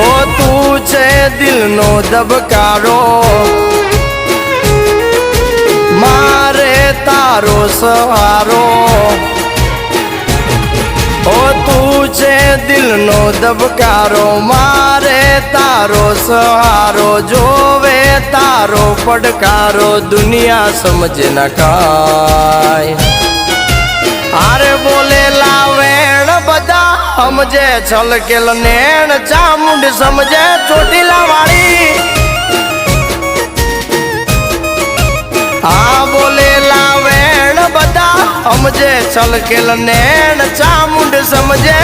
ઓ તું છે દિલનો ધબકારો, મારે તારો સહારો. ઓ તું છે દિલનો ધબકારો, મારે તારો સહારો. જોવે તારો પડકારો, દુનિયા સમજે ના કાય. આરે બોલેલા વેણ બધા સમજે છલકેલ નેણ, ચામુંડ સમજે ચોટીલા વાળી. આ બોલેલા વેણ બધા સમજે છલકેલ નેણ, ચામુંડ સમજે